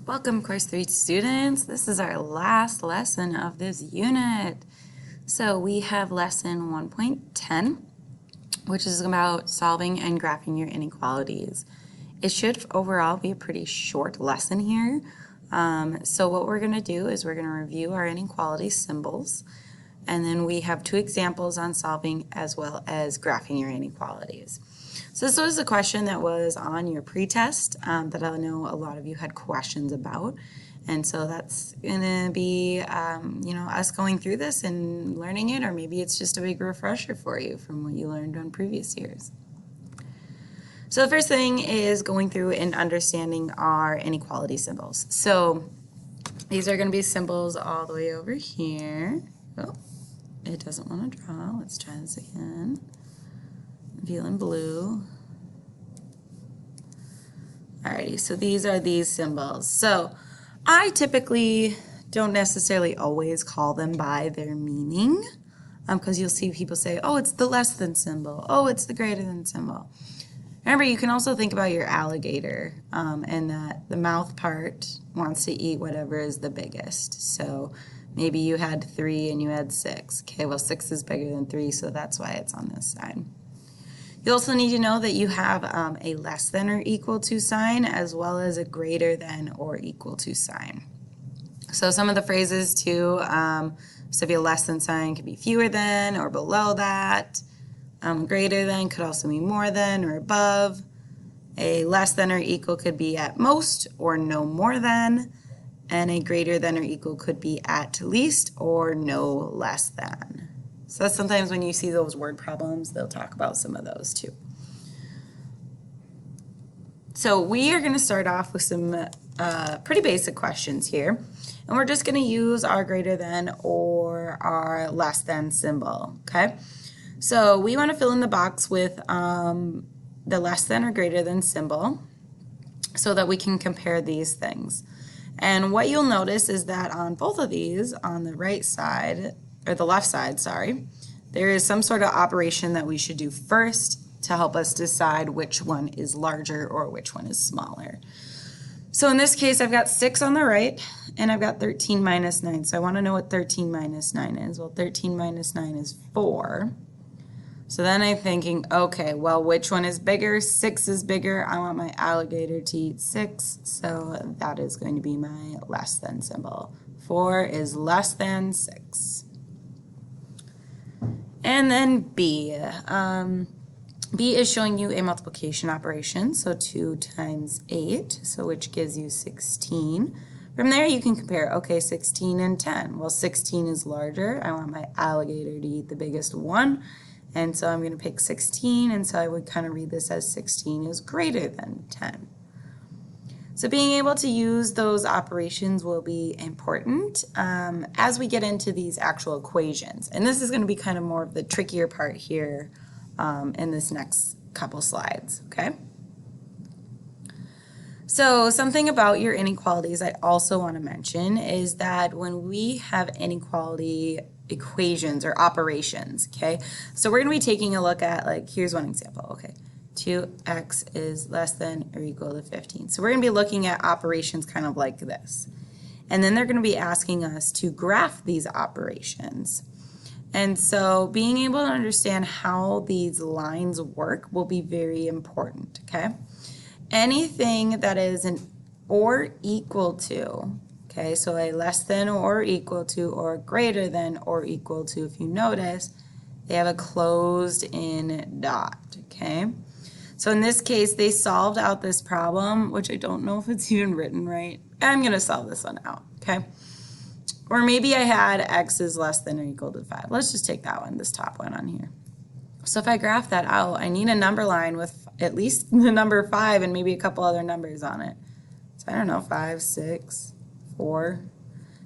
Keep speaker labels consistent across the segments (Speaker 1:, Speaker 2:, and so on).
Speaker 1: Welcome, Course 3 students. This is our last lesson of this unit. So we have lesson 1.10, which is about solving and graphing your inequalities. It should overall be a pretty short lesson here. So what we're going to do is we're going to review our inequality symbols, and then we have two examples on solving as well as graphing your inequalities. So this was a question that was on your pretest that I know a lot of you had questions about. And so that's going to be, us going through this and learning it, or maybe it's just a big refresher for you from what you learned on previous years. So the first thing is going through and understanding our inequality symbols. So these are going to be symbols all the way over here. Oh, it doesn't want to draw. Let's try this again. Feeling blue. Alrighty, so these are these symbols. So I typically don't necessarily always call them by their meaning, because you'll see people say, oh, it's the less than symbol. Oh, it's the greater than symbol. Remember, you can also think about your alligator, and that the mouth part wants to eat whatever is the biggest. So maybe you had 3 and you had 6. Okay, well, 6 is bigger than 3, so that's why it's on this side. You also need to know that you have a less than or equal to sign, as well as a greater than or equal to sign. So some of the phrases too, so if you have a less than sign could be fewer than or below that. Greater than could also be more than or above. A less than or equal could be at most or no more than. And a greater than or equal could be at least or no less than. So sometimes when you see those word problems, they'll talk about some of those too. So we are going to start off with some pretty basic questions here. And we're just going to use our greater than or our less than symbol, okay? So we want to fill in the box with the less than or greater than symbol so that we can compare these things. And what you'll notice is that on both of these, on the right side, or the left side, sorry, there is some sort of operation that we should do first to help us decide which one is larger or which one is smaller. So in this case, I've got 6 on the right, and I've got 13 minus 9. So I want to know what 13 minus 9 is. Well, 13 minus 9 is 4. So then I'm thinking, okay, well, which one is bigger? 6 is bigger. I want my alligator to eat 6, so that is going to be my less than symbol. 4 is less than 6. And then B. B is showing you a multiplication operation, so 2 times 8, so which gives you 16. From there you can compare, okay, 16 and 10. Well, 16 is larger. I want my alligator to eat the biggest one, and so I'm going to pick 16, and so I would kind of read this as 16 is greater than 10. So being able to use those operations will be important as we get into these actual equations. And this is going to be kind of more of the trickier part here in this next couple slides, okay? So something about your inequalities I also want to mention is that when we have inequality equations or operations, okay? So we're going to be taking a look at, like, here's one example, okay? 2x is less than or equal to 15. So we're going to be looking at operations kind of like this. And then they're going to be asking us to graph these operations. And so being able to understand how these lines work will be very important, okay? Anything that is an or equal to, okay, so a less than or equal to or greater than or equal to, if you notice, they have a closed in dot, okay? So in this case, they solved out this problem, which I don't know if it's even written right. I'm going to solve this one out, okay? Or maybe I had x is less than or equal to 5. Let's just take that one, this top one on here. So if I graph that out, I need a number line with at least the number 5 and maybe a couple other numbers on it. So I don't know, 5, 6, 4.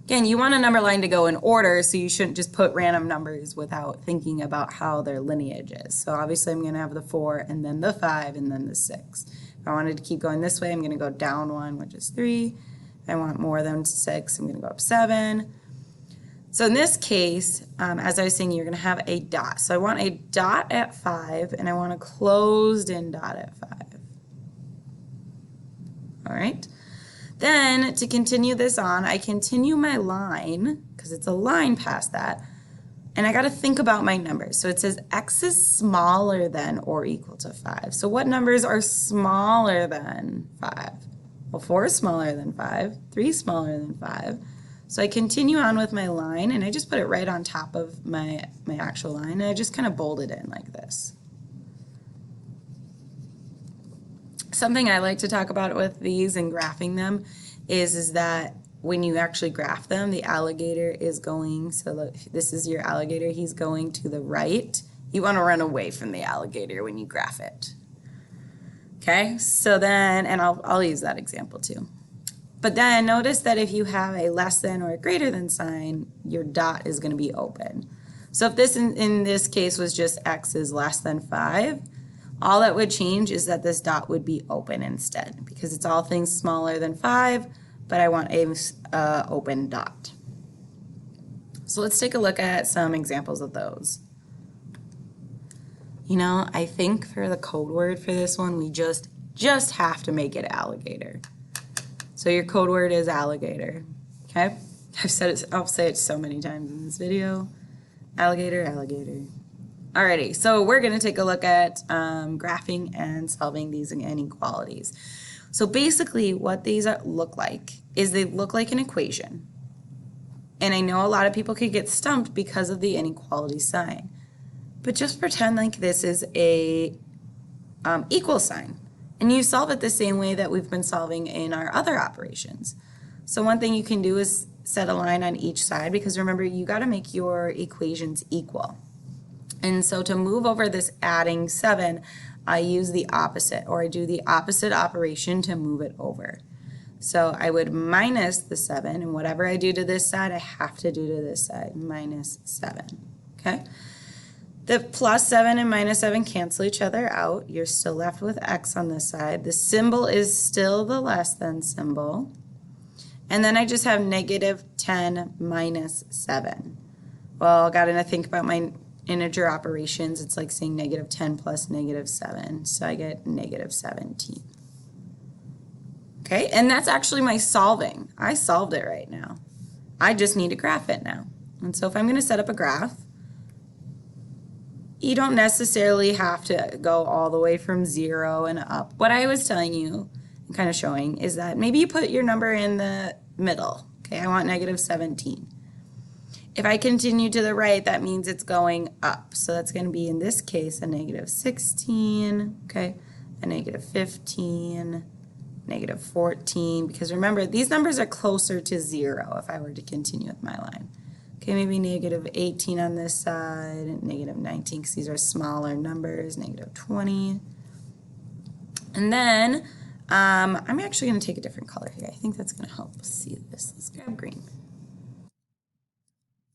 Speaker 1: Again, you want a number line to go in order, so you shouldn't just put random numbers without thinking about how their lineage is. So obviously I'm going to have the 4 and then the 5 and then the 6. If I wanted to keep going this way, I'm going to go down 1, which is 3. If I want more than 6, I'm going to go up 7. So in this case, as I was saying, you're going to have a dot. So I want a dot at 5, and I want a closed in dot at 5. All right. Then to continue this on, I continue my line, because it's a line past that, and I got to think about my numbers. So it says x is smaller than or equal to 5. So what numbers are smaller than 5? Well, 4 is smaller than 5, 3 is smaller than 5. So I continue on with my line, and I just put it right on top of my actual line, and I just kind of bold it in like this. Something I like to talk about with these and graphing them is that when you actually graph them, the alligator is going, so look, this is your alligator, he's going to the right. You want to run away from the alligator when you graph it. Okay, so then, and I'll use that example too. But then notice that if you have a less than or a greater than sign, your dot is going to be open. So if this in this case was just x is less than 5, all that would change is that this dot would be open instead, because it's all things smaller than 5, but I want a open dot. So let's take a look at some examples of those. You know, I think for the code word for this one, we just have to make it alligator. So your code word is alligator, okay? I'll say it so many times in this video. Alligator, alligator. Alrighty, so we're going to take a look at graphing and solving these inequalities. So basically what these look like is they look like an equation. And I know a lot of people could get stumped because of the inequality sign. But just pretend like this is a equal sign. And you solve it the same way that we've been solving in our other operations. So one thing you can do is set a line on each side, because remember, you got to make your equations equal. And so to move over this adding 7, I use the opposite, or I do the opposite operation to move it over. So I would minus the 7, and whatever I do to this side, I have to do to this side, minus 7, okay? The plus 7 and minus 7 cancel each other out. You're still left with x on this side. The symbol is still the less than symbol. And then I just have negative 10 minus 7. Well, got to think about my integer operations. It's like saying negative 10 plus negative 7. So I get negative 17. Okay, and that's actually my solving. I solved it right now. I just need to graph it now. And so if I'm going to set up a graph, you don't necessarily have to go all the way from 0 and up. What I was telling you and kind of showing is that maybe you put your number in the middle. Okay, I want negative 17. If I continue to the right, that means it's going up. So that's going to be, in this case, a negative 16, okay, a negative 15, negative 14, because remember, these numbers are closer to 0 if I were to continue with my line. Okay, maybe negative 18 on this side, and negative 19, because these are smaller numbers, negative 20. And then I'm actually going to take a different color here. I think that's going to help see this. Let's grab green.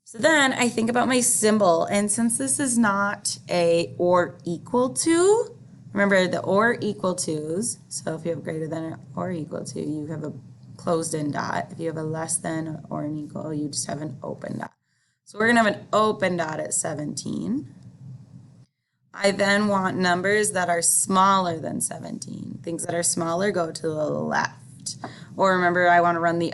Speaker 1: So then I think about my symbol, and since this is not a or equal to, remember the or equal to's, so if you have greater than or equal to, you have a closed-in dot. If you have a less than or an equal, you just have an open dot. So we're going to have an open dot at 17. I then want numbers that are smaller than 17. Things that are smaller go to the left. Or remember, I want to run the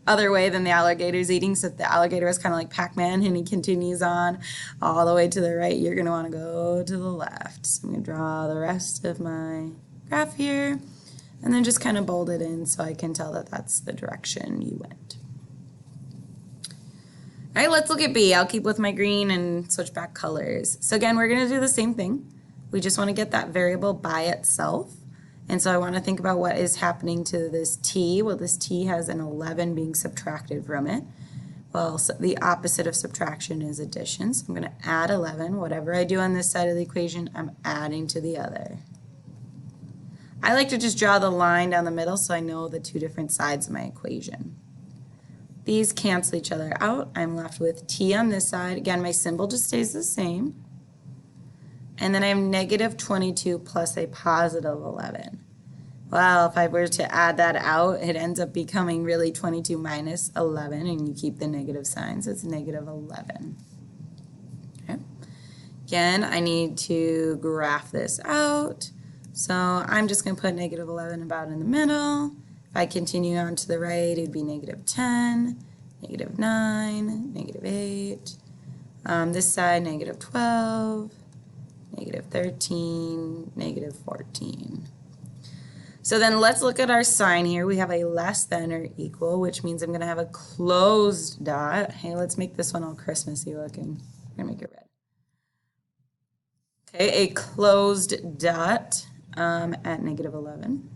Speaker 1: other way than the alligator's eating. So if the alligator is kind of like Pac-Man and he continues on all the way to the right, you're going to want to go to the left. So I'm going to draw the rest of my graph here and then just kind of bold it in so I can tell that that's the direction you went. All right, let's look at B. I'll keep with my green and switch back colors. So again, we're going to do the same thing. We just want to get that variable by itself. And so I want to think about what is happening to this t. Well, this t has an 11 being subtracted from it. Well, so the opposite of subtraction is addition. So I'm going to add 11. Whatever I do on this side of the equation, I'm adding to the other. I like to just draw the line down the middle so I know the two different sides of my equation. These cancel each other out. I'm left with t on this side. Again, my symbol just stays the same. And then I have negative 22 plus a positive 11. Well, if I were to add that out, it ends up becoming really 22 minus 11, and you keep the negative sign, so it's negative 11. Okay. Again, I need to graph this out. So I'm just going to put negative 11 about in the middle, If I continue on to the right, it would be negative 10, negative 9, negative 8. This side, negative 12, negative 13, negative 14. So then let's look at our sign here. We have a less than or equal, which means I'm going to have a closed dot. Hey, let's make this one all Christmassy looking. We're going to make it red. Okay, a closed dot at negative 11.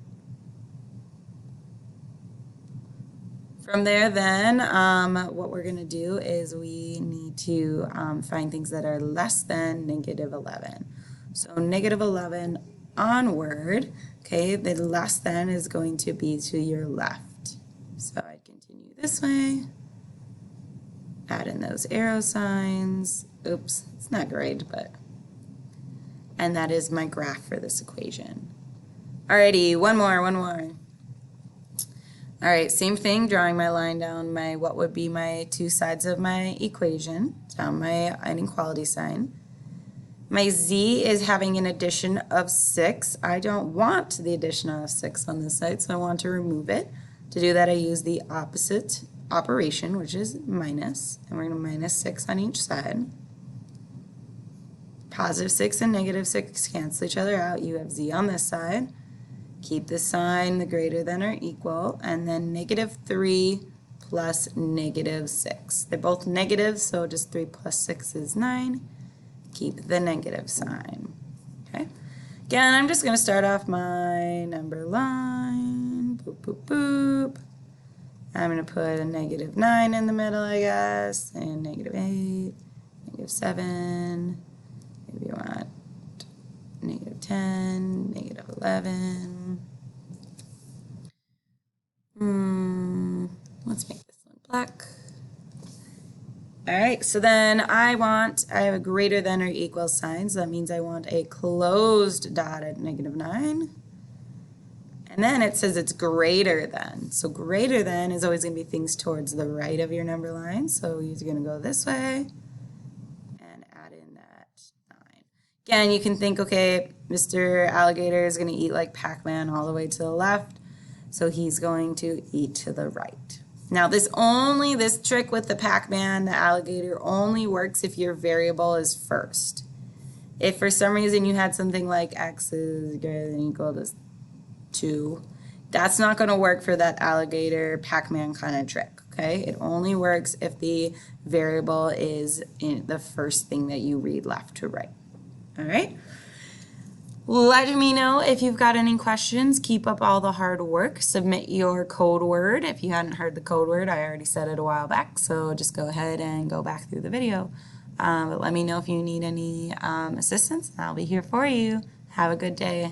Speaker 1: From there then, what we're going to do is we need to find things that are less than negative 11. So negative 11 onward, okay, the less than is going to be to your left. So I'd continue this way, add in those arrow signs. Oops, it's not great, but, and that is my graph for this equation. Alrighty, one more. All right, same thing, drawing my line down my, what would be my two sides of my equation, down my inequality sign. My z is having an addition of 6. I don't want the addition of 6 on this side, so I want to remove it. To do that, I use the opposite operation, which is minus, and we're going to minus 6 on each side. Positive 6 and negative 6 cancel each other out. You have z on this side. Keep the sign, the greater than or equal, and then negative 3 plus negative 6. They're both negative, so just 3 plus 6 is 9. Keep the negative sign. Okay. Again, I'm just going to start off my number line. Boop, boop, boop. I'm going to put a negative 9 in the middle, I guess, and negative 8, negative 7. Maybe you want negative 10, negative 11. Let's make this one black. All right, so then I have a greater than or equal sign, so that means I want a closed dot at negative 9. And then it says it's greater than. So greater than is always going to be things towards the right of your number line. So you're going to go this way and add in that 9. Again, you can think, okay, Mr. Alligator is going to eat like Pac-Man all the way to the left. So he's going to eat to the right. Now this trick with the Pac-Man, the alligator, only works if your variable is first. If for some reason you had something like x is greater than or equal to 2, that's not going to work for that alligator Pac-Man kind of trick, okay? It only works if the variable is in the first thing that you read left to right, all right? Let me know if you've got any questions. Keep up all the hard work. Submit your code word. If you hadn't heard the code word, I already said it a while back, so just go ahead and go back through the video. But let me know if you need any assistance. I'll be here for you. Have a good day.